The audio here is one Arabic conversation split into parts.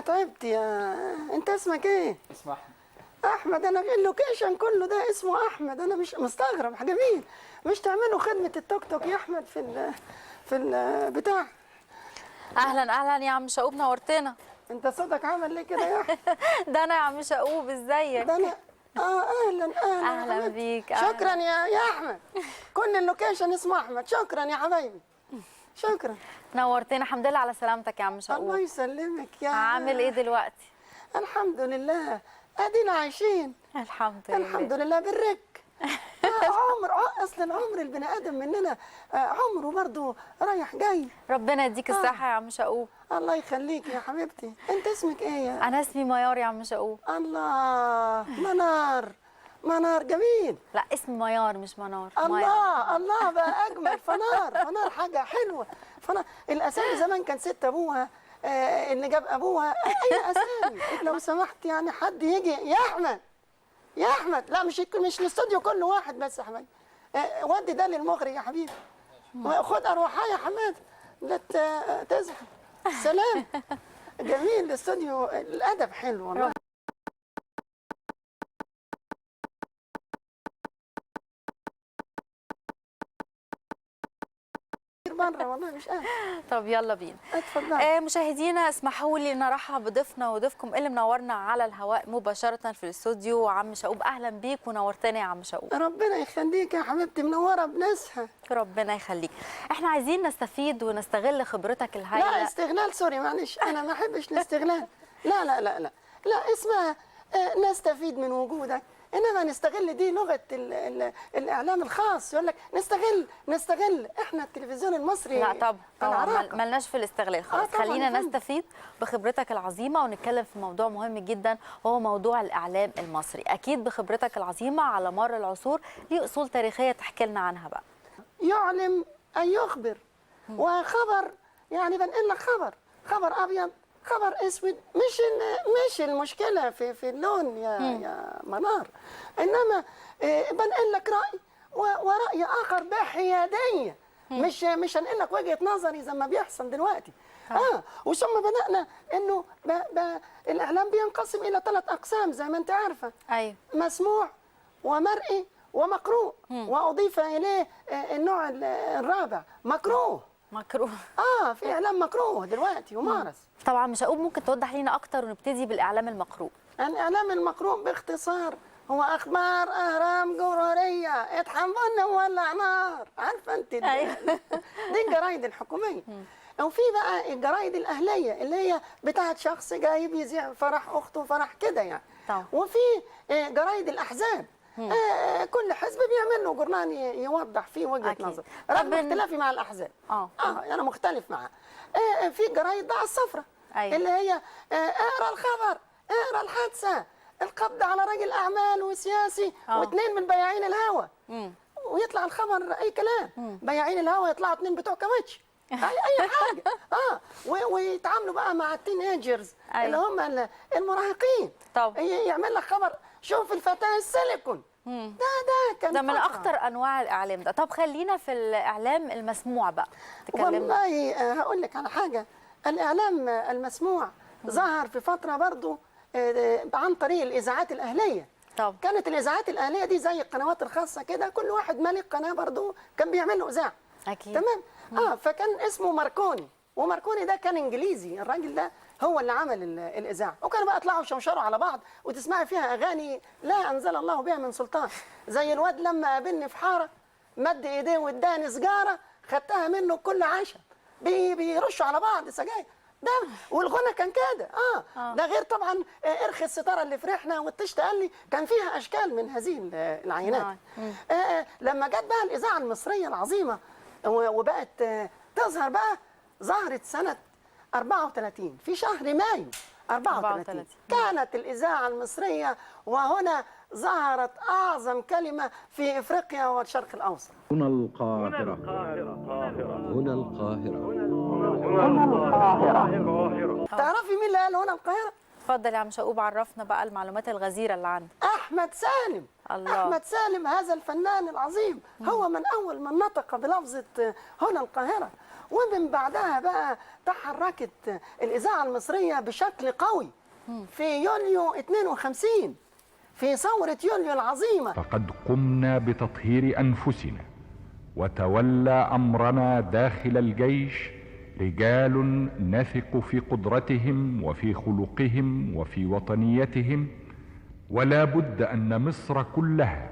تعبت يا انت اسمك ايه؟ اسمه احمد. احمد. انا في اللوكيشن كله ده اسمه احمد، انا مش مستغرب. جميل. مش تعملوا خدمة التوك توك يا احمد في البتاع؟ اهلا اهلا يا عم شقوب، نورتنا. انت صوتك عامل ليه كده يا احمد؟ ده انا يا عم شقوب، ازيك؟ ده انا اهلا اهلا حبيبي. بيك. أهلاً. شكرا يا احمد. كل اللوكيشن اسمه احمد. شكرا يا حبايبي، شكرا. نورتنا، الحمد لله على سلامتك يا عم شقوب. الله يسلمك يا عامل ايه دلوقتي؟ الحمد لله، ادينا عايشين الحمد لله. الحمد لله بالرك. اصل العمر البني ادم مننا عمره برضه رايح جاي. ربنا يديك الصحه يا عم شقوب. الله يخليك يا حبيبتي. انت اسمك ايه يا؟ انا اسمي ميار يا عم شقوب. الله، منار. منار جميل. لا اسمي ميار مش منار. الله الله بقى اجمل. فنار حاجه حلوه. فنار الاسامي زمان كان ست ابوها اللي جاب ابوها اي اسامي. لو سمحت يعني حد يجي يا احمد، يا احمد. لا مش الاستوديو كله واحد بس يا حبيبي. ودي ده للمخرج يا حبيبي. خد اروحها يا حماد، لا تزعل. سلام. جميل الاستوديو، الادب حلو والله. بره والله مش قادر. طب يلا بينا. اتفضل. مشاهدينا اسمحوا لي ان ارحب بضيفنا وضيفكم اللي منورنا على الهواء مباشره في الاستوديو. عم شقوب اهلا بيك ونورتنا يا عم شقوب. ربنا يخليك يا حبيبتي، منوره بناسها. ربنا يخليك. احنا عايزين نستفيد ونستغل خبرتك الهائله. لا استغلال، سوري معلش، انا ما احبش الاستغلال. لا لا لا لا لا، اسمها نستفيد من وجودك. انما نستغل دي لغه الاعلام الخاص، يقول لك نستغل. احنا التلفزيون المصري لا طبعا العراقة. ملناش في الاستغلال خالص. خلينا نستفيد بخبرتك العظيمه ونتكلم في موضوع مهم جدا وهو موضوع الاعلام المصري. اكيد بخبرتك العظيمه على مر العصور ليه اصول تاريخيه تحكي لنا عنها بقى. يعلم ان يخبر، وخبر يعني بنقل لك خبر ابيض، خبر اسود. مش المشكله في اللون يا منار، انما بنقل لك راي وراي اخر بحياديه. مش هنقل لك وجهه نظري زي ما بيحصل دلوقتي. وثم بدانا انه الاعلام بينقسم الى 3 اقسام زي ما انت عارفه. ايوه. مسموع ومرئي ومقروء. واضيف اليه النوع الرابع مكروه. في اعلام مكروه دلوقتي ومارس. طبعا مش هقول، ممكن توضح لينا اكتر ونبتدي بالاعلام المقروء. الاعلام المقروء باختصار هو اخبار اهرام جروريه اطحن بنا وولع نار. عارفه انت دي الجرايد الحكوميه. وفي بقى الجرايد الاهليه اللي هي بتاعت شخص جاي بيذيع فرح اخته فرح كده يعني. وفي جرايد الاحزاب. كل حزب بيعمل له جورنال يوضح فيه وجهه نظر رغم اختلافي مع الاحزاب. انا مختلف معاه. في جرايد بقى الصفراء. اللي هي اقرا الخبر، اقرا الحادثه، القبض على راجل اعمال وسياسي واثنين من بياعين الهوا. ويطلع الخبر اي كلام. بياعين الهوا يطلعوا 2 بتوع كاوتش. اي حاجه. ويتعاملوا بقى مع التين ايجرز اللي هم المراهقين. يعمل لك خبر شوف الفتاه السيليكون. ده كان ده من اخطر انواع الاعلام ده. طب خلينا في الاعلام المسموع بقى تكلمنا. والله هقول لك على حاجه. الاعلام المسموع ظهر في فتره برضو عن طريق الاذاعات الاهليه. كانت الاذاعات الاهليه دي زي القنوات الخاصه كده، كل واحد مالك قناه برضو كان بيعمل له اذاعه. اكيد. تمام. فكان اسمه ماركوني، وماركوني ده كان انجليزي. الراجل ده هو اللي عمل الاذاعه. وكانوا بقى يطلعوا يشوشروا على بعض وتسمعي فيها اغاني لا انزل الله بها من سلطان، زي الواد لما قابلني في حاره مد ايديه واداني سجاره خدتها منه بكل عشم. بيرشوا على بعض سجاير. ده والغنى كان كده. ده غير طبعا ارخي الستاره اللي في ريحنا والطش قال لي كان فيها اشكال من هذه العينات. لما جت بقى الاذاعه المصريه العظيمه وبقت تظهر بقى، ظهرت سنه 34 في شهر مايو 34 كانت الإذاعة المصرية، وهنا ظهرت أعظم كلمة في إفريقيا والشرق الأوسط. هنا القاهرة. هنا القاهرة. تعرفي مين اللي قال هنا القاهرة؟ اتفضل يا عم شقوب، عرفنا بقى المعلومات الغزيرة اللي عندك. أحمد سالم. الله. أحمد سالم هذا الفنان العظيم هو من أول من نطق بلفظة هنا القاهرة. ومن بعدها بقى تحركت الإذاعة المصرية بشكل قوي في يوليو 52 في ثورة يوليو العظيمة. فقد قمنا بتطهير أنفسنا، وتولى أمرنا داخل الجيش رجال نثق في قدرتهم وفي خلقهم وفي وطنيتهم، ولا بد أن مصر كلها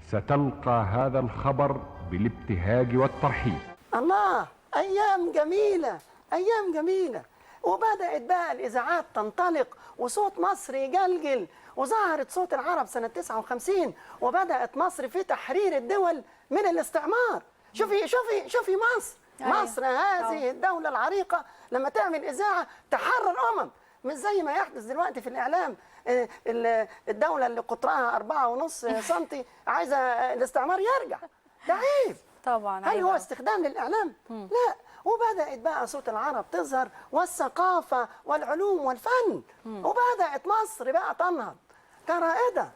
ستلقى هذا الخبر بالابتهاج والترحيب. الله، أيام جميلة، أيام جميلة. وبدأت بقى الإذاعات تنطلق وصوت مصر يجلجل، وظهرت صوت العرب سنة 59، وبدأت مصر في تحرير الدول من الاستعمار. شوفي مصر. أيوة. مصر هذه الدولة العريقة لما تعمل إذاعة تحرر أمم، مش زي ما يحدث دلوقتي في الإعلام. الدولة اللي قطرها 4.5 سنتي عايزة الاستعمار يرجع. ده عيب طبعا. هل هو استخدام للإعلام؟ لا. وبدأت بقى صوت العرب تظهر، والثقافة والعلوم والفن، وبدأت مصر بقى تنهض كرائدة.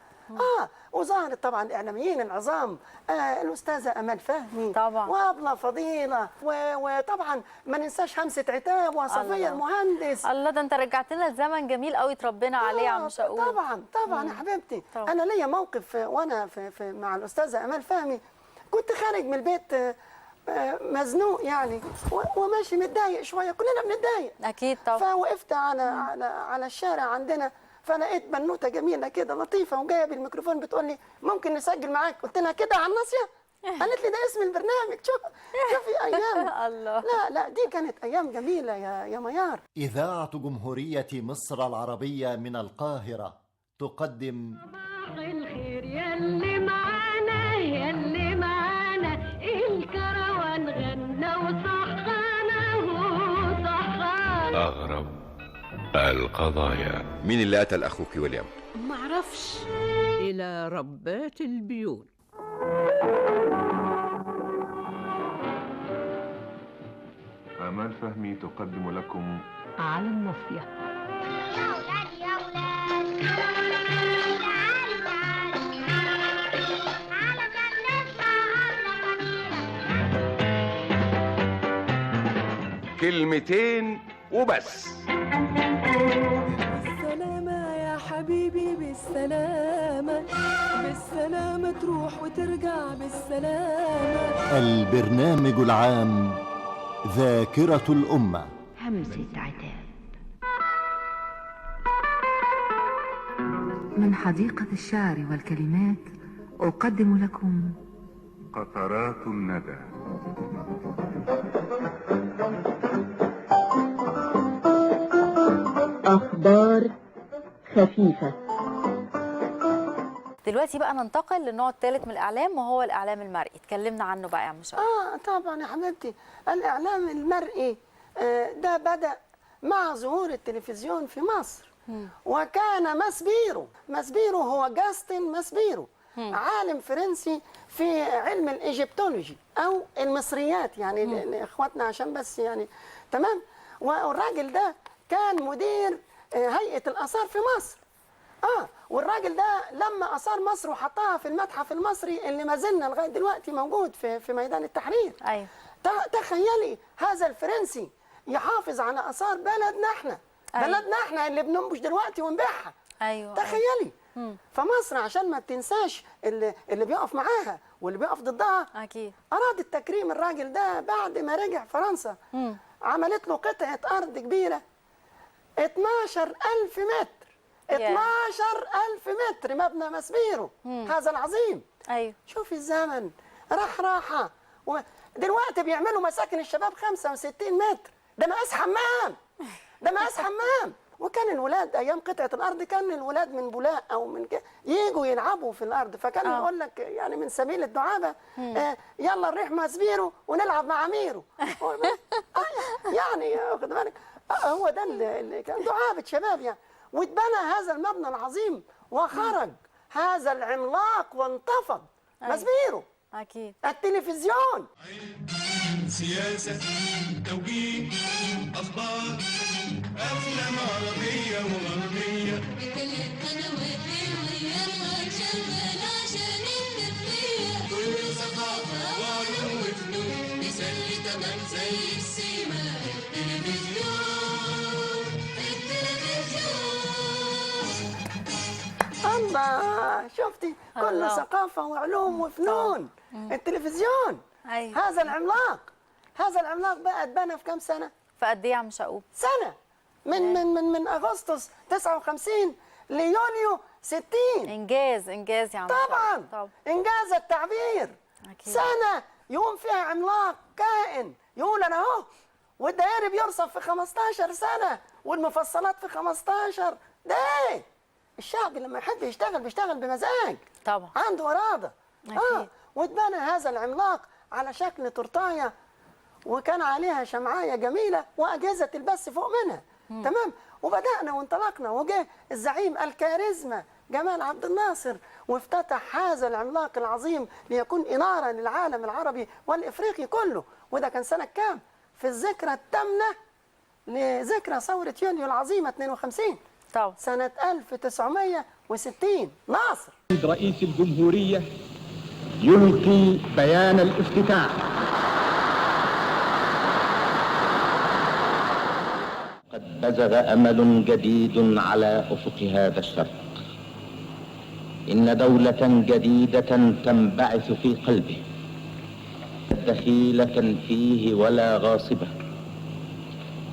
وظهرت طبعا الإعلاميين العظام، الأستاذة أمال فهمي طبعا، وأبلة فضيلة، وطبعا ما ننساش همسة عتاب وصفية المهندس. الله، ده أنت رجعت لنا الزمن جميل قوي اتربينا عليه يا عم شاؤول. طبعا يا حبيبتي. طبعا. أنا ليا موقف وأنا في مع الأستاذة أمال فهمي، كنت خارج من البيت مزنوق يعني، وماشي متضايق شويه، كلنا بنتضايق اكيد طبعا. فوقفت على الشارع عندنا، فلقيت بنوته جميله كده لطيفه وجايه بالميكروفون بتقول لي ممكن نسجل معاك؟ قلت لها كده على الناصيه؟ قالت لي ده اسم البرنامج. شوفي ايام. الله. لا دي كانت ايام جميله يا ميار. إذاعة جمهورية مصر العربية من القاهرة تقدم صباح الخير يلي معانا، يلي معانا الكروان غنى وصحانا وصحانا. أغرب القضايا. مين اللي قتل أخوك ويليام؟ معرفش. إلى ربات البيوت. آمال فهمي تقدم لكم على الناصية. كلمتين وبس. بالسلامة يا حبيبي، بالسلامة، بالسلامة تروح وترجع بالسلامة. البرنامج العام ذاكرة الأمة. همسة عتاب. من حديقة الشعر والكلمات أقدم لكم قطرات الندى. أخبار خفيفة. دلوقتي بقى ننتقل للنوع الثالث من الإعلام، وهو الإعلام المرئي. اتكلمنا عنه بقى يا عم شاؤول. طبعا يا حبيبتي. الإعلام المرئي ده بدأ مع ظهور التلفزيون في مصر. وكان ماسبيرو هو جاستن ماسبيرو، عالم فرنسي في علم الإيجيبتولوجي أو المصريات يعني لإخواتنا عشان بس يعني تمام. والراجل ده كان مدير هيئة الآثار في مصر. والراجل ده لما آثار مصر وحطها في المتحف المصري اللي ما زلنا لغاية دلوقتي موجود في ميدان التحرير. أيوة. تخيلي هذا الفرنسي يحافظ على آثار بلدنا احنا. أيوة. بلدنا احنا اللي بننبش دلوقتي ونبيعها. أيوة. تخيلي. فمصر عشان ما تنساش اللي بيقف معاها واللي بيقف ضدها، أكيد أرادت تكريم الراجل ده بعد ما رجع فرنسا. عملت له قطعة أرض كبيرة 12,000 متر. 12,000 متر مبنى ماسبيرو هذا العظيم. أيوة. شوفي الزمن راحة. ودلوقتي بيعملوا مساكن الشباب 65 متر. ده مقاس حمام. وكان الولاد ايام قطعه الارض كان الولاد من بولاق او من ييجوا يلعبوا في الارض، فكان يقول لك يعني من سبيل الدعابه يلا نروح ماسبيرو ونلعب مع ميرو. يعني واخد بالك، هو ده اللي كان دعابه شباب يعني. واتبنى هذا المبنى العظيم وخرج هذا العملاق وانتفض. ماسبيرو أكيد. التلفزيون، سياسة، توجيه، أخبار، أفلام عربية وغربية، بكل القنوات ويلا نشغل عشان الترفيه، كل ثقافة وعلوم وفنون، يسلي تمام زي السياسة. الله، شفتي كل الله. ثقافة وعلوم وفنون. التلفزيون أيوة. هذا العملاق بقى اتبنى في كام سنة؟ في قد ايه يا عم شقوق؟ سنة من أغسطس 59 ليونيو 60. انجاز يا عم طبعا شقوق. انجاز التعبير. أكيد. سنة يقوم فيها عملاق كائن يقول انا اهو، والدائري بيرصف في 15 سنة والمفصلات في 15. ده ايه؟ الشعب لما يحب يشتغل بيشتغل بمزاج طبعا، عنده إرادة. أكيد. واتبنى هذا العملاق على شكل تورتايه، وكان عليها شمعايه جميله واجهزه البث فوق منها. تمام. وبدانا وانطلقنا، وجه الزعيم الكاريزما جمال عبد الناصر وافتتح هذا العملاق العظيم ليكون اناره للعالم العربي والافريقي كله. وده كان سنه كام؟ في الذكرى الثامنه لذكرى ثوره يونيو العظيمه 52 طبعا سنه 1960. ناصر رئيس الجمهوريه يلقي بيان الافتتاح. قد بزغ أمل جديد على أفق هذا الشرق. إن دولة جديدة تنبعث في قلبه، دخيلة فيه ولا غاصبة،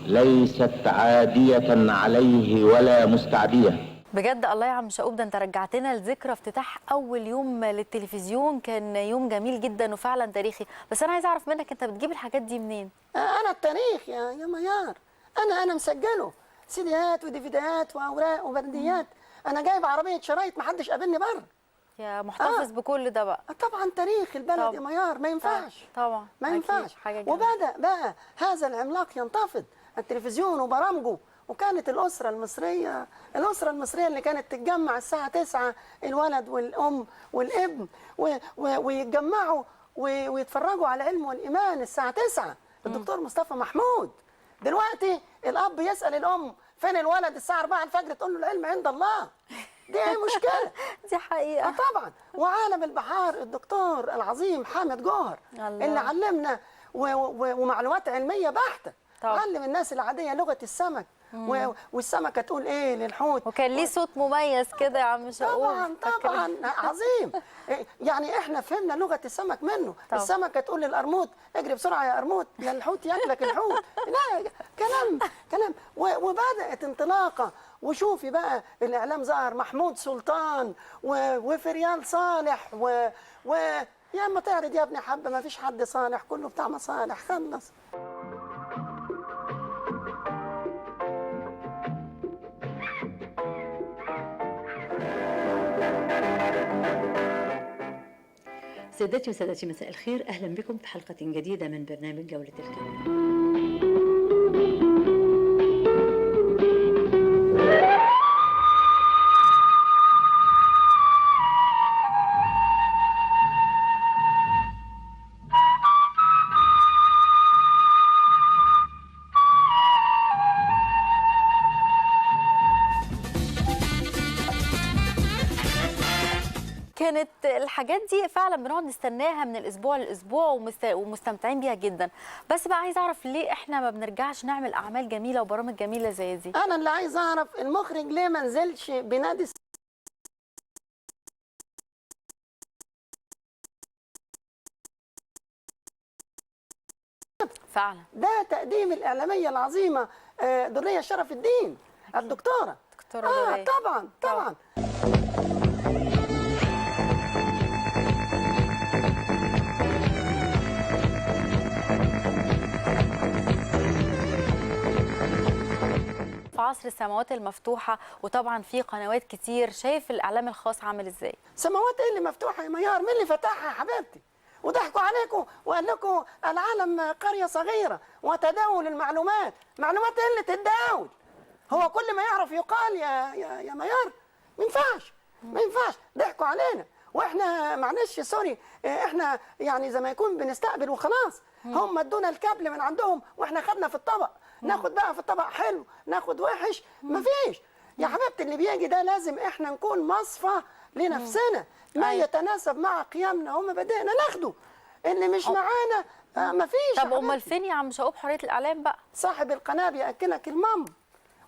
ليست عادية عليه ولا مستعدية. بجد الله يا عم شقوق، ده انت رجعتنا لذكرى افتتاح اول يوم للتلفزيون. كان يوم جميل جدا وفعلا تاريخي. بس انا عايزه اعرف منك، انت بتجيب الحاجات دي منين؟ انا التاريخ يا ميار، انا مسجله سيديات وديفيديات واوراق وبرديات. انا جايب عربيه شرايط ما حدش قابلني بره. يا محتفظ بكل ده بقى. طبعا تاريخ البلد يا ميار ما ينفعش. طبعا ما ينفعش. وبدا بقى هذا العملاق ينتفض، التلفزيون وبرامجه. وكانت الأسرة المصرية اللي كانت تتجمع الساعة 9، الولد والأم والابن ويتجمعوا ويتفرجوا على علم والإيمان الساعة 9. الدكتور مصطفى محمود. دلوقتي الأب يسأل الأم فين الولد الساعة 4 الفجر، تقول له العلم عند الله. دي مشكلة. دي حقيقة. طبعا. وعالم البحار الدكتور العظيم حامد جوهر اللي علمنا ومعلومات علمية بحتة. علم الناس العادية لغة السمك والسمكة تقول ايه للحوت. وكان ليه صوت مميز كده يا عم شقوق. طبعا عظيم. يعني احنا فهمنا لغة السمك منه. السمكة تقول للقرموط اجري بسرعة يا قرموط يا الحوت ياكلك الحوت. لا كلام وبدأت انطلاقة. وشوفي بقى الإعلام ظهر محمود سلطان وفريال صالح يا اما تعرض يا ابني حبة، ما فيش حد صالح، كله بتاع مصالح. خلص. سيداتي وسادتي، مساء الخير. أهلا بكم في حلقة جديدة من برنامج جولة الكلام. كانت الحاجات دي فعلا بنقعد نستناها من الاسبوع للاسبوع ومستمتعين بيها جدا. بس بقى عايز اعرف ليه احنا ما بنرجعش نعمل اعمال جميله وبرامج جميله زي دي؟ انا اللي عايز اعرف المخرج ليه ما نزلش بنادي فعلا. ده تقديم الاعلاميه العظيمه دريه شرف الدين الدكتوره دريه. طبعا. في عصر السماوات المفتوحه وطبعا في قنوات كتير، شايف الاعلام الخاص عامل ازاي؟ سماوات ايه اللي مفتوحه يا ميار؟ مين اللي فتحها يا حبيبتي؟ وضحكوا عليكم وقال لكم العالم قريه صغيره وتداول المعلومات. معلومات ايه اللي تتداول؟ هو كل ما يعرف يقال يا ميار؟ ما ينفعش. ضحكوا علينا واحنا معلش سوري، احنا يعني زي ما يكون بنستقبل وخلاص. هم ادونا الكابل من عندهم واحنا خدنا في الطبق. ناخد بقى في الطبق حلو، ناخد وحش، مفيش. يا حبيبتي اللي بيجي ده لازم احنا نكون مصفى لنفسنا، ما يتناسب مع قيمنا ومبادئنا ناخده. اللي مش معانا مفيش. طب امال فين يا عم شقوق حريه الاعلام بقى؟ صاحب القناه بياكلك المام،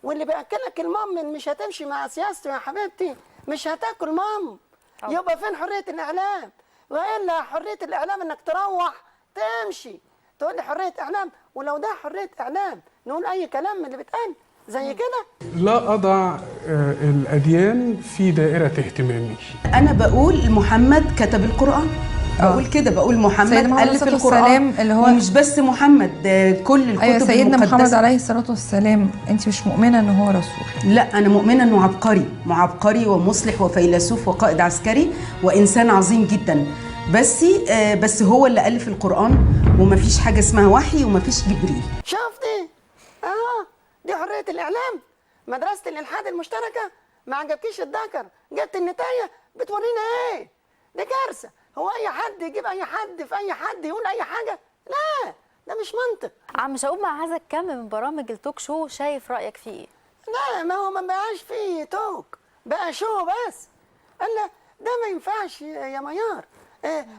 واللي بياكلك المام مش هتمشي مع سياسته يا حبيبتي. مش هتاكل مام. يبقى فين حريه الاعلام؟ والا حريه الاعلام انك تروح تمشي تقول لي حريه اعلام، ولو ده حريه اعلام نقول اي كلام من اللي بيتقال زي كده. لا أضع الأديان في دائرة اهتمامي. أنا بقول محمد كتب القرآن، بقول كده، بقول محمد ألف القرآن اللي هو ومش بس محمد، ده كل الكتب أيوة سيدنا المقدسة. محمد عليه الصلاة والسلام، أنت مش مؤمنة إن هو رسول؟ لا، أنا مؤمنة إنه عبقري ومصلح وفيلسوف وقائد عسكري وإنسان عظيم جدا، بس هو اللي ألف القرآن، ومفيش حاجة اسمها وحي ومفيش جبريل. شفتي؟ دي حريه الاعلام. مدرسه الالحاد المشتركه ما عجبكيش الذكر، جبت النتايه بتورينا ايه؟ دي كارثه. هو اي حد يجيب اي حد في اي حد يقول اي حاجه؟ لا، ده مش منطق. عم شاؤوب، مع هذا الكم من برامج التوك شو شايف رايك فيه ايه؟ لا، ما هو ما بقاش فيه توك، بقى شو بس. قال ده ما ينفعش يا ميار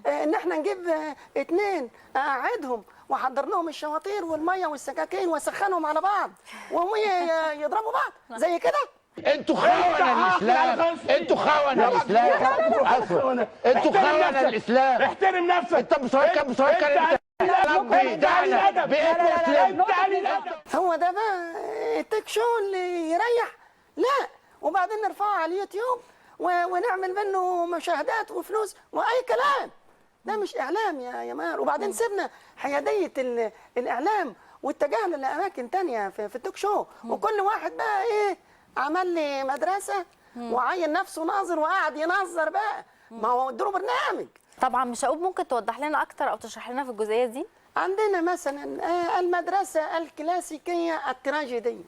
ان احنا نجيب 2 اقعدهم واحضر لهم الشواطير والميه والسكاكين واسخنهم على بعض وهم يضربوا بعض زي كده. انتوا خونه الاسلام، انتوا خونه الاسلام، انتوا خونه الاسلام. احترم نفسك. انت مسيكر ربي دعنا باسم. هو ده بقى التك شو اللي يريح؟ لا، وبعدين نرفعه على اليوتيوب ونعمل منه مشاهدات وفلوس واي كلام. ده مش اعلام يا مار. وبعدين سيبنا حياديه الاعلام واتجهنا لاماكن تانية في التوك شو، وكل واحد بقى ايه عمل لي مدرسه وعين نفسه ناظر وقعد ينظر بقى. ما هو ادوا برنامج. طبعا مش شاؤوب، ممكن توضح لنا اكتر او تشرح لنا في الجزئيه دي؟ عندنا مثلا المدرسه الكلاسيكيه التراجيديه،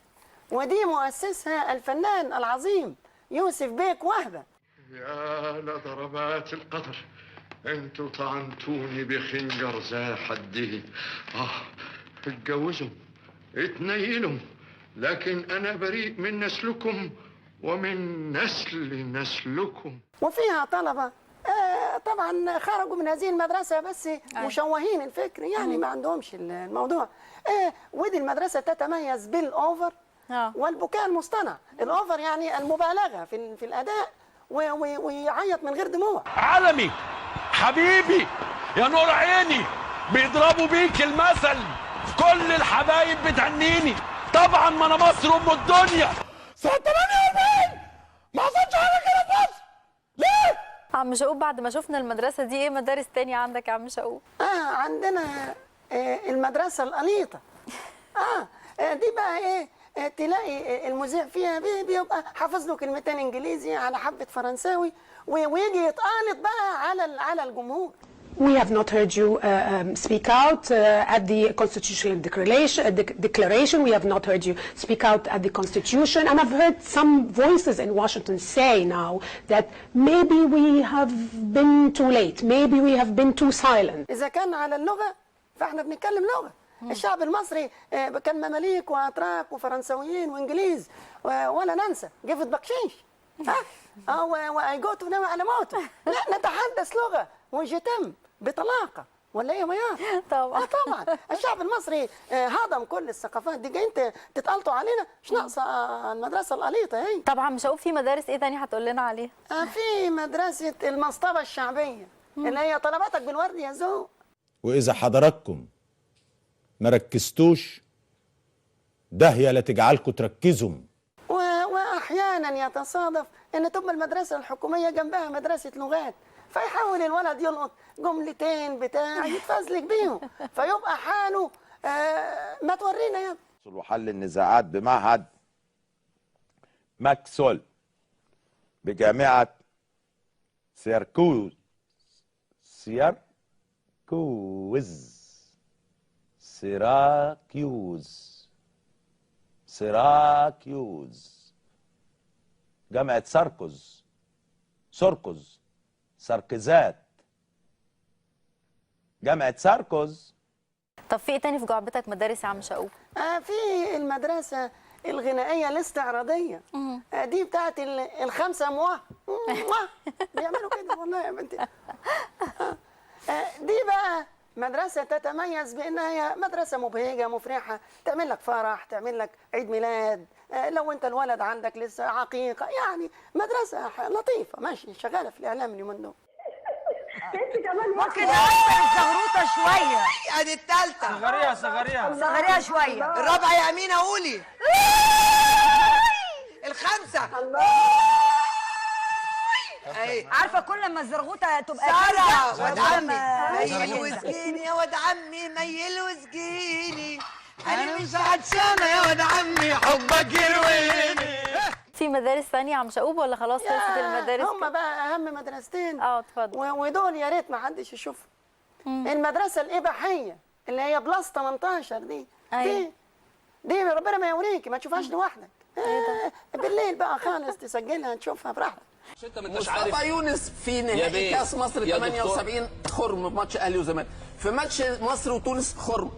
ودي مؤسسها الفنان العظيم يوسف بيك وهبه. يا لضربات القدر، انتوا طعنتوني بخنجر ذا حده. اتجوزوا اتنيلوا، لكن انا بريء من نسلكم ومن نسلكم. وفيها طلبه طبعا خرجوا من هذه المدرسه بس مشوهين الفكر، يعني ما عندهمش الموضوع. ودي المدرسه تتميز بالاوفر والبكاء المصطنع. الاوفر يعني المبالغه في الاداء ويعيط من غير دموع. عالمي حبيبي يا نور عيني، بيضربوا بيك المثل، كل الحبايب بتهنيني. طبعا ما انا مصر ام الدنيا. سنه 48 ما حصلش حاجه كده في مصر. ليه؟ عم شاؤوب، بعد ما شفنا المدرسه دي ايه مدارس تانية عندك يا عم شاؤوب؟ عندنا المدرسه القليطه. دي بقى ايه؟ تلاقي المذيع فيها بيبقى حافظ له كلمتين انجليزي على حبه فرنساوي ويجي يتقالط بقى على الجمهور. We have not heard you speak out at the constitutional declaration. We have not heard you speak out at the Constitution. And I've heard some voices in Washington say now that maybe we have been too late. Maybe we have been too silent. إذا كان على اللغة فإحنا بنتكلم لغة. الشعب المصري كان مماليك وأتراك وفرنسويين وإنجليز ولا ننسى جفت بكشيش. وأيجوتو ونوى على موته. لا، نتحدث لغة وجتم بطلاقه ولا ايه يا ميار؟ طبعا طبعا الشعب المصري هضم كل الثقافات دي. جايين تتقلطوا علينا؟ مش ناقصه المدرسه القليطه هي. طبعا مش هقول في مدارس ايه تاني هتقول لنا عليها؟ في مدرسه المصطبه الشعبيه اللي هي طلباتك بالورد يا ذوق. واذا حضراتكم ما ركزتوش ده هي لا تجعلكم تركزوا. واحيانا يتصادف ان تبقى المدرسه الحكوميه جنبها مدرسه لغات، فيحاول الولد يلقط جملتين بتاع يتفزلك بيهم، فيبقى حاله ما تورينا يا ابني. وحل النزاعات بمعهد ماكسول بجامعة سيراكوز جامعة ساركوزات جامعة ساركوز. طب في ايه تاني في جعبتك مدارس يا عم شاؤوب؟ في المدرسة الغنائية الاستعراضية. دي بتاعت الخمسة بيعملوا كده والله يا بنتي. دي بقى مدرسة تتميز بأنها هي مدرسة مبهجة مفرحة، تعمل لك فرح، تعمل لك عيد ميلاد، لو أنت الولد عندك لسه عقيقة، يعني مدرسة لطيفة ماشي شغالة في الإعلام اليومين دول. ممكن نكسر الزغروطه شويه. ادي الثالثه. صغريها شويه. الرابعه يا امينه قولي. الخامسه. عارفه كل ما الزرغوطه تبقى ساره واد عمي ميل وسجيني يا واد عمي ميل وسجيني انا مش عطشانه يا واد عمي حبك يرويني. في مدارس ثانيه عم شقوب ولا خلاص خلصت المدارس؟ هم بقى اهم مدرستين. اتفضل. ودول يا ريت ما حدش يشوفهم. المدرسه الاباحيه اللي هي بلس 18 دي. أيوة. دي ربنا ما يوريكي ما تشوفهاش لوحدك. بالليل بقى خالص تسجلها تشوفها براحتك. مصطفى يونس في نهائي كاس مصر 78 خرم ماتش اهلي وزمالك، في ماتش مصر وتونس خرم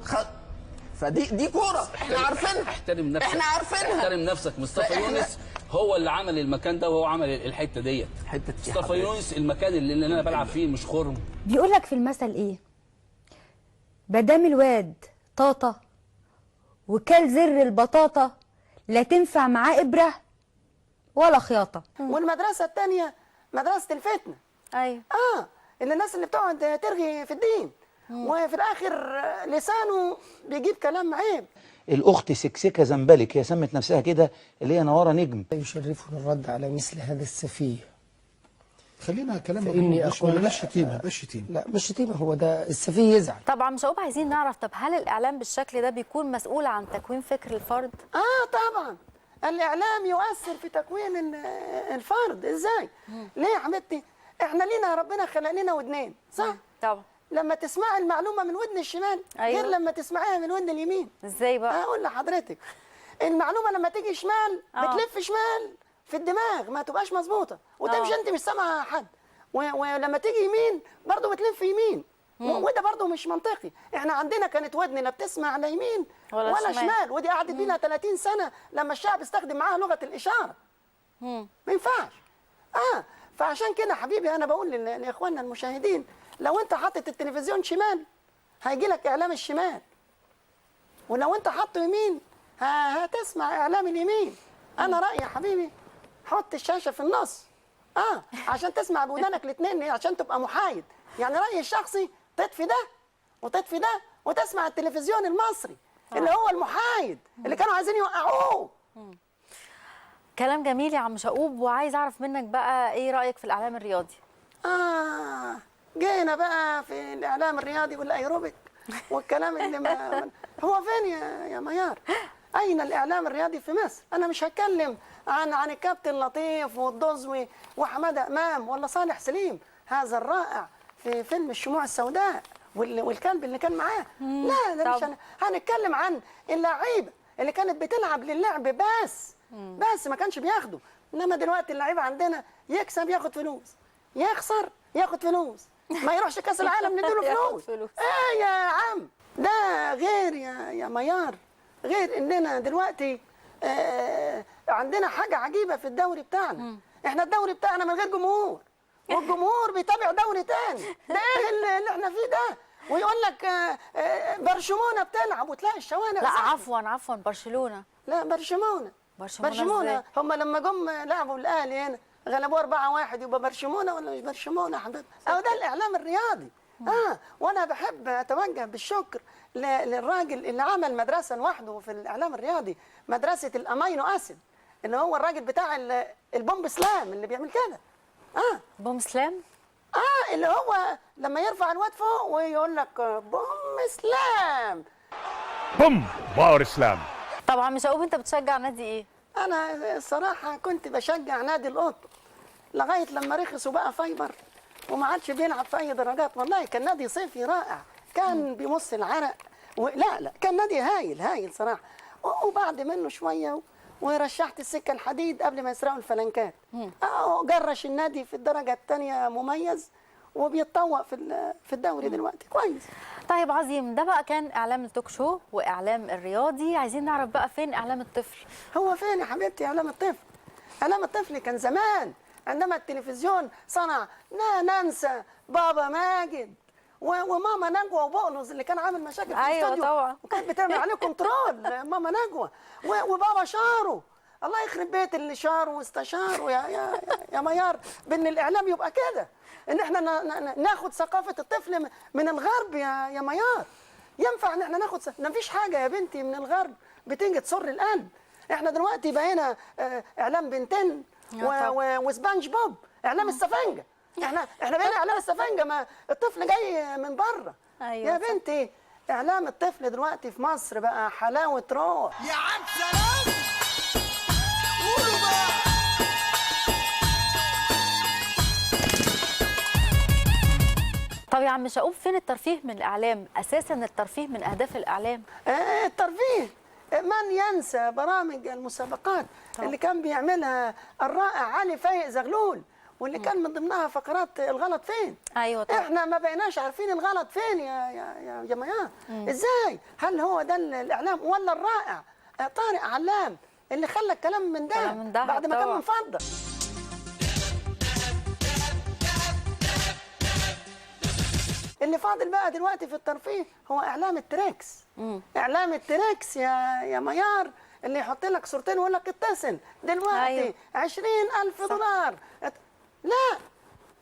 فدي كوره احنا عارفينها. احترم نفسك، احنا عارفينها. احترم نفسك. مصطفى يونس هو اللي عمل المكان ده وهو عمل الحته ديت. مصطفى يونس المكان اللي انا بلعب فيه مش خرم. بيقول لك في المثل ايه؟ مادام الواد طاطا وكل زر البطاطا لا تنفع معاه ابره ولا خياطه. والمدرسه الثانيه مدرسه الفتنه. ايوه. اللي الناس اللي بتقعد ترغي في الدين وفي الاخر لسانه بيجيب كلام عيب. الاخت سكسكه زنبلك، هي سمت نفسها كده، اللي هي نواره نجم. يشرفنا الرد على مثل هذا السفيه. خلينا كلام إني أقول مش شتيمه مش شتيمه. لا مش شتيمه، هو ده السفيه يزعل. طبعا مش شقوب عايزين نعرف، طب هل الاعلام بالشكل ده بيكون مسؤول عن تكوين فكر الفرد؟ طبعا الاعلام يؤثر في تكوين الفرد. ازاي؟ ليه يا حبيبتي؟ احنا لينا ربنا خلق لنا ودنين صح؟ طبعا. لما تسمعي المعلومه من ودن الشمال أيوة. غير لما تسمعيها من ودن اليمين. ازاي بقى؟ اقول لحضرتك المعلومه لما تيجي شمال بتلف شمال في الدماغ ما تبقاش مظبوطه وتمشي انت مش سامعه حد، ولما تيجي يمين برضه بتلف يمين وده برضه مش منطقي. احنا عندنا كانت ودننا بتسمع لا يمين ولا شمال ودي قعدت بينا 30 سنه لما الشعب استخدم معاها لغه الاشاره. ما ينفعش. فعشان كده حبيبي انا بقول لاخواننا المشاهدين لو انت حاطط التلفزيون شمال هيجي لك اعلام الشمال، ولو انت حاطه يمين هتسمع اعلام اليمين. انا رايي يا حبيبي حط الشاشه في النص عشان تسمع بودانك الاثنين عشان تبقى محايد. يعني رايي الشخصي تطفي ده وتطفي ده وتسمع التلفزيون المصري اللي هو المحايد اللي كانوا عايزين يوقعوه. كلام جميل يا عم شقوب، وعايز اعرف منك بقى ايه رايك في الاعلام الرياضي؟ جينا بقى في الاعلام الرياضي والايروبيك والكلام اللي ما هو فين يا ميار؟ اين الاعلام الرياضي في مصر؟ انا مش هتكلم عن الكابتن لطيف والدوزوي وحماده امام ولا صالح سليم هذا الرائع في فيلم الشموع السوداء والكلب اللي كان معاه. لا ده مش هنتكلم عن اللعيبه اللي كانت بتلعب للعب بس ما كانش بياخدوا. انما دلوقتي اللعيبه عندنا يكسب ياخد فلوس، يخسر ياخد فلوس، ما يروحش كاس العالم نديله فلوس. يا عم ده غير يا ميار، غير اننا دلوقتي عندنا حاجه عجيبه في الدوري بتاعنا. احنا الدوري بتاعنا من غير جمهور والجمهور بيتابع دوري تاني. ده ايه اللي احنا فيه ده؟ ويقول لك برشلونه بتلعب وتلاقي الشوارع. لا عفوا برشلونه. لا برشلونه هم لما جم لعبوا الاهلي هنا غلبوه 4-1 يبقى برشلونه ولا مش برشلونه يا حبيبي؟ ده الاعلام الرياضي. وانا بحب اتوجه بالشكر للراجل اللي عمل مدرسه لوحده في الاعلام الرياضي، مدرسه الامينو اسيد اللي هو الراجل بتاع البومب سلام اللي بيعمل كده. بومب سلام؟ اللي هو لما يرفع الواد فوق ويقول لك بوم سلام بوم باور سلام. طبعا مش هقول انت بتشجع نادي ايه؟ انا الصراحه كنت بشجع نادي القطن لغايه لما رخص وبقى فايبر وما عادش بيلعب في اي درجات. والله كان نادي صيفي رائع، كان بيمص العرق لا كان نادي هايل صراحه. وبعد منه شويه ورشحت السكه الحديد قبل ما يسرقوا الفلنكات. جرش النادي في الدرجه الثانيه مميز وبيتطوق في الدوري دلوقتي كويس. طيب عظيم، ده بقى كان اعلام التوك شو واعلام الرياضي. عايزين نعرف بقى فين اعلام الطفل؟ هو فين يا حبيبتي اعلام الطفل؟ اعلام الطفل كان زمان عندما التلفزيون صنع لا ننسى بابا ماجد وماما نجوى وبقلص اللي كان عامل مشاكل في أيوة الاستوديو طبعا. وكانت بتعمل عليه كنترول ماما نجوى وبابا شارو. الله يخرب بيت اللي شارو واستشاروا يا ميار بان الاعلام يبقى كده، ان احنا ناخد ثقافه الطفل من الغرب يا ميار. ينفع ان احنا ناخد مفيش حاجه يا بنتي من الغرب بتيجي تسر القلب. احنا دلوقتي بقينا اعلام بنتين وسبانج بوب، اعلام السفنجه. احنا بقينا اعلام السفنجه، ما الطفل جاي من بره. أيوة يا بنتي اعلام الطفل دلوقتي في مصر بقى حلاوه روح. يا عم سلام قولوا بقى. طب يا عم شؤوب، فين الترفيه من الاعلام؟ اساسا الترفيه من اهداف الاعلام. الترفيه، من ينسى برامج المسابقات اللي كان بيعملها الرائع علي فايق زغلول، واللي كان من ضمنها فقرات الغلط فين. ايوه طبعا. احنا ما بقيناش عارفين الغلط فين يا ميار. ازاي؟ هل هو ده الاعلام ولا الرائع طارق علام اللي خلى الكلام من ده بعد ما كان من فضه؟ اللي فاضل بقى دلوقتي في الترفيه هو اعلام التريكس. اعلام التريكس يا ميار، اللي يحط لك صورتين ويقول لك اتصل دلوقتي. أيوة. 20,000 دولار. لا،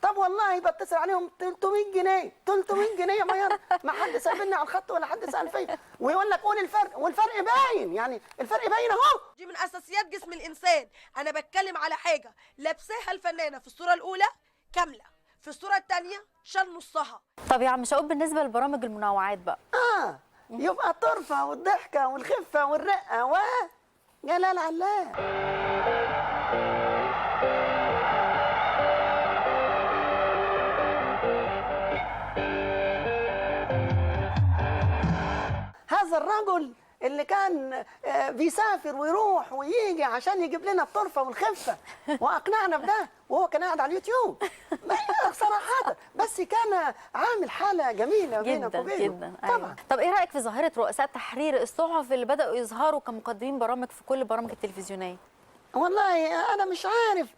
طب والله بتصل عليهم 300 جنيه 300 جنيه يا ميار. ما حد سابني على الخط ولا حد سال فيا، ويقول لك قول الفرق، والفرق باين، يعني الفرق باين اهو. دي من اساسيات جسم الانسان. انا بتكلم على حاجه لابساها الفنانه في الصوره الاولى كامله، في الصوره الثانيه شال نصها. طب يا عم شؤوب، بالنسبه لبرامج المنوعات بقى يبقى الطرفه والضحكه والخفه والرقه وجلال علام. هذا الرجل اللي كان بيسافر ويروح ويجي عشان يجيب لنا الطرفه والخفه واقنعنا بده، وهو كان قاعد على اليوتيوب صراحه، بس كان عامل حاله جميله بينك وبينه جدا. طبعا. أيوة. طب ايه رايك في ظاهره رؤساء تحرير الصحف اللي بداوا يظهروا كمقدمين برامج في كل البرامج التلفزيونيه؟ والله انا مش عارف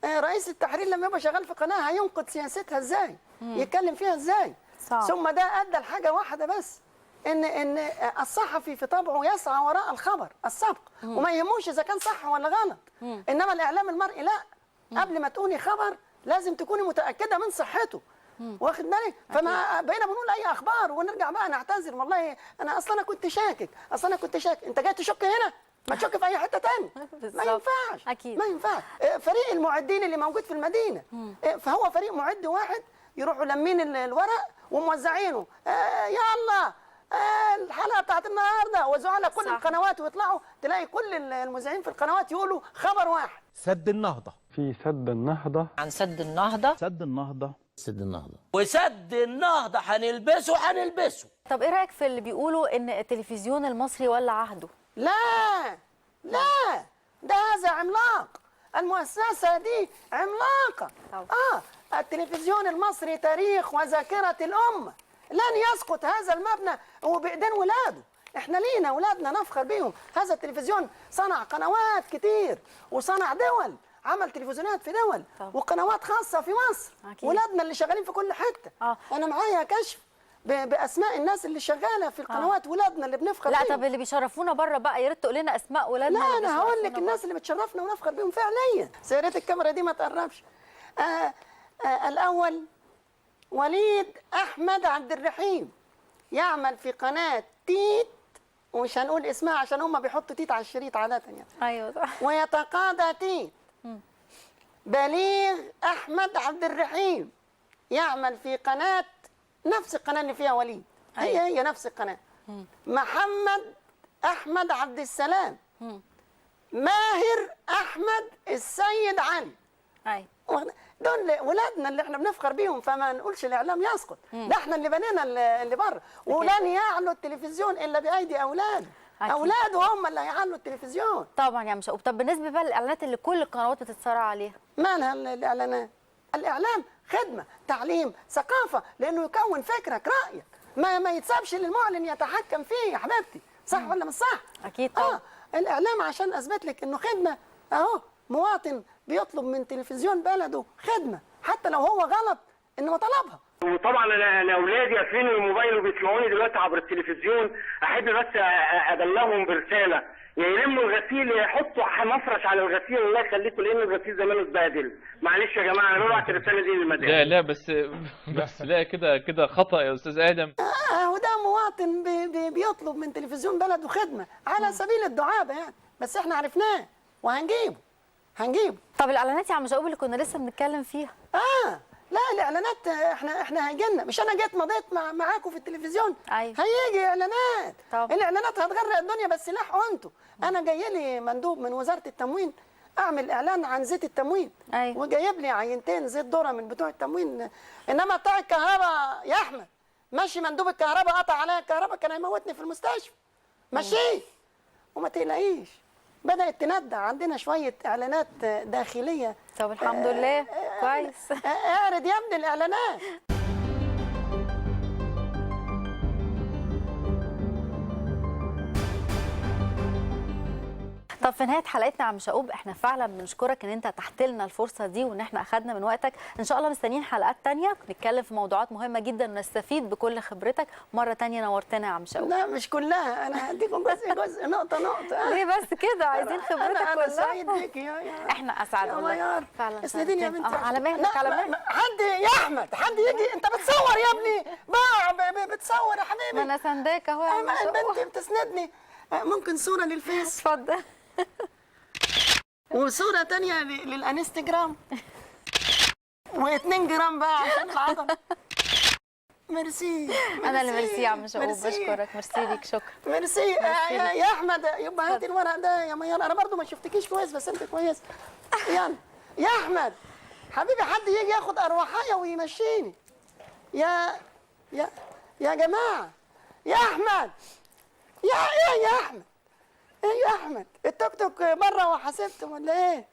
رئيس التحرير لما يبقى شغال في قناه هينقد سياستها ازاي؟ يتكلم فيها ازاي؟ صعب. ثم ده ادى لحاجه واحده بس، ان الصحفي في طبعه يسعى وراء الخبر السبق، وما يهموش اذا كان صح ولا غلط. انما الاعلام المرئي لا، قبل ما تقولي خبر لازم تكوني متاكده من صحته. واخد بالك؟ فما بقينا بنقول اي اخبار ونرجع بقى نعتذر، والله انا اصلا كنت شاكك، انت جاي تشك هنا؟ ما تشك في اي حته ثانيه. ما ينفعش. اكيد ما ينفعش. فريق المعدين اللي موجود في المدينه فهو فريق معد واحد، يروحوا لمين الورق وموزعينه. يلا الحلقه بتاعت النهارده وزعوا على كل القنوات، ويطلعوا تلاقي كل المذيعين في القنوات يقولوا خبر واحد. سد النهضه. في سد النهضه. عن سد النهضه. سد النهضه. سد النهضه. وسد النهضه هنلبسه. طب ايه رايك في اللي بيقولوا ان التلفزيون المصري ولع عهده؟ لا، ده هذا عملاق، المؤسسه دي عملاقه. التلفزيون المصري تاريخ وذاكره الامه، لن يسقط هذا المبنى وبايدين ولاده. احنا لينا اولادنا نفخر بيهم. هذا التلفزيون صنع قنوات كتير، وصنع دول، عمل تلفزيونات في دول وقنوات خاصه في مصر. ولادنا اللي شغالين في كل حته. انا معايا كشف باسماء الناس اللي شغاله في القنوات، ولادنا اللي بنفخر بيهم. لا طب اللي بيشرفونا بره بقى يا ريت تقول لنا اسماء ولادنا. لا انا هقول لك الناس اللي بتشرفنا ونفخر بيهم فعليا. سيرت الكاميرا دي ما تقربش. الاول وليد احمد عبد الرحيم، يعمل في قناه تيت، ومش هنقول اسمها عشان هم بيحطوا تيت على الشريط عاده يعني. ايوه صح. ويتقاضى تيت. بليغ احمد عبد الرحيم يعمل في قناه نفس القناه اللي فيها وليد. هي نفس القناه. محمد احمد عبد السلام. ماهر احمد السيد علي. دول ولادنا اللي احنا بنفخر بيهم، فما نقولش الاعلام يسقط. ده احنا اللي بنينا اللي بره، ولن يعلو التلفزيون الا بايدي اولاده. اولاده هم اللي هيعلوا التلفزيون. طبعا يا مشاوب. طب بالنسبه بقى للاعلانات اللي كل القنوات بتتصارع عليها، مالها الاعلانات؟ الاعلام خدمه، تعليم، ثقافه، لانه يكون فكرك، رايك، ما يتسابش للمعلن يتحكم فيه يا حبيبتي. صح ولا مش صح؟ اكيد طبعا. الاعلام عشان اثبت لك انه خدمه، اهو مواطن بيطلب من تلفزيون بلده خدمه، حتى لو هو غلط انه طلبها، وطبعا انا اولادي قافلين الموبايل وبيسمعوني دلوقتي عبر التلفزيون. احب بس ابلغهم برساله، يلموا الغسيل، يحطوا مفرش على الغسيل، الله يخليكم، لان الغسيل زمانه اتبهدل. معلش يا جماعه انا ببعت الرساله دي للمدام. لا بس لا كده خطأ يا استاذ ادم. وده مواطن بيطلب من تلفزيون بلده خدمه على سبيل الدعابه يعني، بس احنا عرفناه وهنجيبه. طب الاعلانات يا عم شعوب اللي كنا لسه بنتكلم فيها؟ لا الاعلانات احنا هيجيلنا، مش انا جيت مضيت معاكم في التلفزيون. أيوة. هيجي اعلانات. طب. الاعلانات هتغرق الدنيا، بس لحقوا انتوا. انا جاي لي مندوب من وزاره التموين اعمل اعلان عن زيت التموين. أيوة. وجايب لي عينتين زيت ذره من بتوع التموين، انما بتاع الكهرباء يا احمد ماشي، مندوب الكهرباء قطع عليا الكهرباء كان هيموتني في المستشفى. ماشي وما تقلقيش، بدأت تندع عندنا شوية إعلانات داخلية. طب الحمد لله كويس. اعرض يا ابني الإعلانات. طب في نهايه حلقتنا يا عم شعوب احنا فعلا بنشكرك ان انت اتحت لنا الفرصه دي وان احنا اخذنا من وقتك. ان شاء الله مستنيين حلقات تانية نتكلم في موضوعات مهمه جدا ونستفيد بكل خبرتك. مره تانية نورتنا يا عم شعوب. لا مش كلها، انا هديكم جزء نقطه. ليه بس كده؟ عايزين خبرتك كلها. انا سعيد بيكي يا احنا اسعد والله فعلا. اسنديني يا بنتي على مهلك على مهلك. حد يا احمد حد يجي، انت بتصور يا ابني بقى، بتصور يا حبيبي. ما انا سنداك اهو يا عم شعوب. بنتي بتسندني. ممكن صوره للفيس؟ اتفضل. وصورة تانية للانستجرام، و2 جرام بقى عشان العضل. ميرسي. انا اللي ميرسي يا عم شعوب، بشكرك. ميرسي ليك، شكرا. ميرسي يا احمد. يبقى هاتي الورق ده يا ميار، انا برضو ما شفتكيش كويس بس انت كويس. يلا يا احمد حبيبي، حد يجي ياخد ارواحايا ويمشيني. يا جماعه، يا احمد، يا احمد، ايه يا احمد، التوك توك بره وحاسبته ولا ايه؟